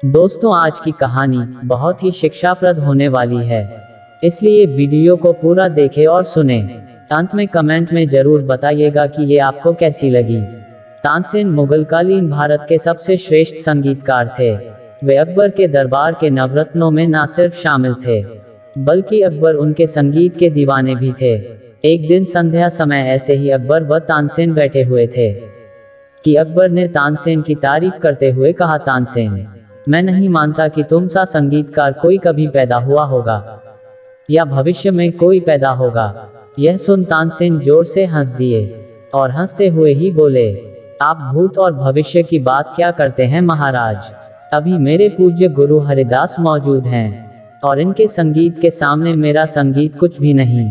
दोस्तों, आज की कहानी बहुत ही शिक्षाप्रद होने वाली है, इसलिए वीडियो को पूरा देखें और सुनें। अंत में कमेंट में जरूर बताइएगा कि ये आपको कैसी लगी। तानसेन मुगलकालीन भारत के सबसे श्रेष्ठ संगीतकार थे। वे अकबर के दरबार के नवरत्नों में न सिर्फ शामिल थे, बल्कि अकबर उनके संगीत के दीवाने भी थे। एक दिन संध्या समय ऐसे ही अकबर व तानसेन बैठे हुए थे कि अकबर ने तानसेन की तारीफ करते हुए कहा, तानसेन, मैं नहीं मानता कि तुम सा संगीतकार कोई कभी पैदा हुआ होगा या भविष्य में कोई पैदा होगा। यह सुन तानसेन जोर से हंस दिए और हंसते हुए ही बोले, आप भूत और भविष्य की बात क्या करते हैं महाराज। अभी मेरे पूज्य गुरु हरिदास मौजूद हैं और इनके संगीत के सामने मेरा संगीत कुछ भी नहीं।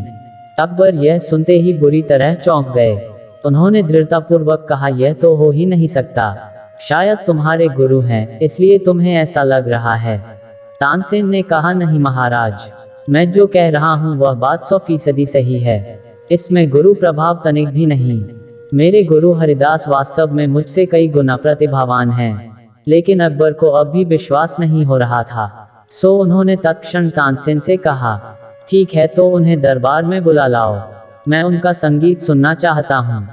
अकबर यह सुनते ही बुरी तरह चौंक गए। उन्होंने दृढ़तापूर्वक कहा, यह तो हो ही नहीं सकता। शायद तुम्हारे गुरु हैं, इसलिए तुम्हें ऐसा लग रहा है। तानसेन ने कहा, नहीं महाराज, मैं जो कह रहा हूँ वह बात 100% सही है। इसमें गुरु प्रभाव तनिक भी नहीं। मेरे गुरु हरिदास वास्तव में मुझसे कई गुना प्रतिभावान हैं। लेकिन अकबर को अब भी विश्वास नहीं हो रहा था। सो उन्होंने तत्क्षण तानसेन से कहा, ठीक है, तो उन्हें दरबार में बुला लाओ, मैं उनका संगीत सुनना चाहता हूँ।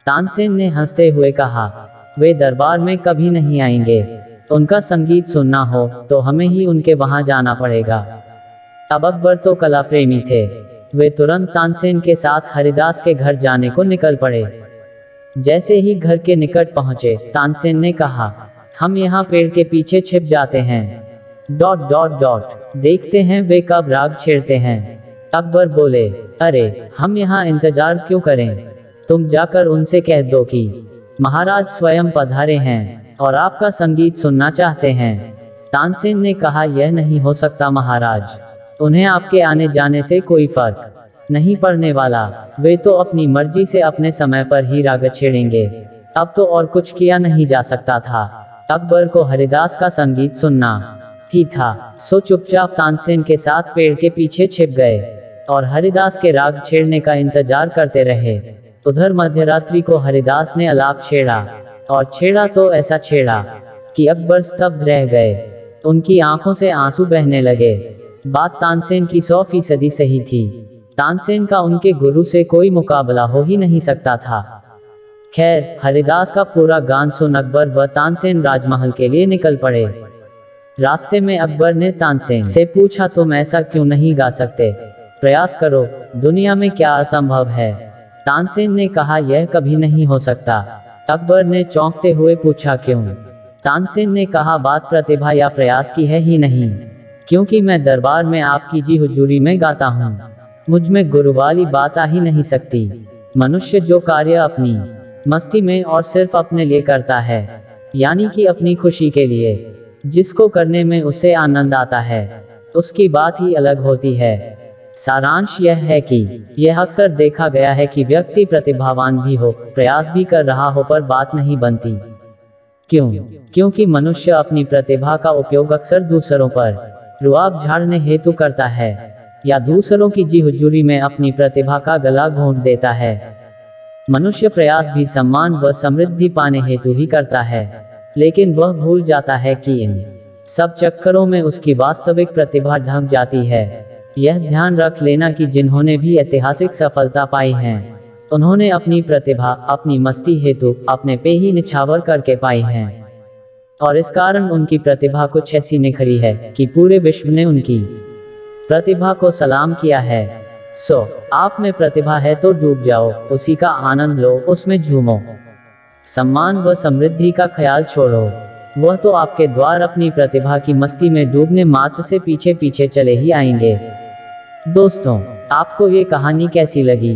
तानसेन ने हंसते हुए कहा, वे दरबार में कभी नहीं आएंगे। उनका संगीत सुनना हो तो हमें ही उनके वहां जाना पड़ेगा। अब अकबर तो कला प्रेमी थे। वे तुरंत तानसेन के साथ हरिदास के घर जाने को निकल पड़े। जैसे ही घर के निकट पहुंचे, तानसेन ने कहा, हम यहाँ पेड़ के पीछे छिप जाते हैं। ... देखते हैं वे कब राग छेड़ते हैं। अकबर बोले, अरे, हम यहाँ इंतजार क्यों करें, तुम जाकर उनसे कह दो कि महाराज स्वयं पधारे हैं और आपका संगीत सुनना चाहते हैं। तानसेन ने कहा, यह नहीं हो सकता महाराज, उन्हें आपके आने जाने से कोई फर्क नहीं पड़ने वाला। वे तो अपनी मर्जी से अपने समय पर ही राग छेड़ेंगे। अब तो और कुछ किया नहीं जा सकता था। अकबर को हरिदास का संगीत सुनना ही था। सो चुपचाप तानसेन के साथ पेड़ के पीछे छिप गए और हरिदास के राग छेड़ने का इंतजार करते रहे। उधर मध्यरात्रि को हरिदास ने आलाप छेड़ा और छेड़ा तो ऐसा छेड़ा कि अकबर स्तब्ध रह गए। उनकी आंखों से आंसू बहने लगे। बात तानसेन की 100% सही थी। तानसेन का उनके गुरु से कोई मुकाबला हो ही नहीं सकता था। खैर, हरिदास का पूरा गान सुन अकबर व तानसेन राजमहल के लिए निकल पड़े। रास्ते में अकबर ने तानसेन से पूछा, तुम ऐसा क्यों नहीं गा सकते, प्रयास करो, दुनिया में क्या असंभव है। तानसेन ने कहा, यह कभी नहीं हो सकता। अकबर ने चौंकते हुए पूछा, क्यों। तानसेन ने कहा, बात प्रतिभा या प्रयास की है ही नहीं, क्योंकि मैं दरबार में आपकी जी हुजूरी में गाता हूँ। मुझ में गुरु वाली बात आ ही नहीं सकती। मनुष्य जो कार्य अपनी मस्ती में और सिर्फ अपने लिए करता है, यानी कि अपनी खुशी के लिए, जिसको करने में उसे आनंद आता है, उसकी बात ही अलग होती है। सारांश यह है कि यह अक्सर देखा गया है कि व्यक्ति प्रतिभावान भी हो, प्रयास भी कर रहा हो, पर बात नहीं बनती। क्यों? क्योंकि मनुष्य अपनी प्रतिभा का उपयोग अक्सर दूसरों पर रुआब झाड़ने हेतु करता है या दूसरों की जी हुजूरी में अपनी प्रतिभा का गला घोंट देता है। मनुष्य प्रयास भी सम्मान व समृद्धि पाने हेतु ही करता है, लेकिन वह भूल जाता है कि इन सब चक्करों में उसकी वास्तविक प्रतिभा ढक जाती है। यह ध्यान रख लेना कि जिन्होंने भी ऐतिहासिक सफलता पाई है, उन्होंने अपनी प्रतिभा अपनी मस्ती हेतु अपने पे ही निछावर करके पाई है, और इस कारण उनकी प्रतिभा कुछ ऐसी निखरी है कि पूरे विश्व ने उनकी प्रतिभा को सलाम किया है। सो आप में प्रतिभा है तो डूब जाओ, उसी का आनंद लो, उसमें झूमो। सम्मान व समृद्धि का ख्याल छोड़ो, वह तो आपके द्वार अपनी प्रतिभा की मस्ती में डूबने मात्र से पीछे पीछे चले ही आएंगे। दोस्तों, आपको ये कहानी कैसी लगी,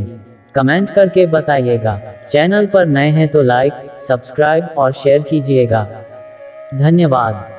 कमेंट करके बताइएगा। चैनल पर नए हैं तो लाइक, सब्सक्राइब और शेयर कीजिएगा। धन्यवाद।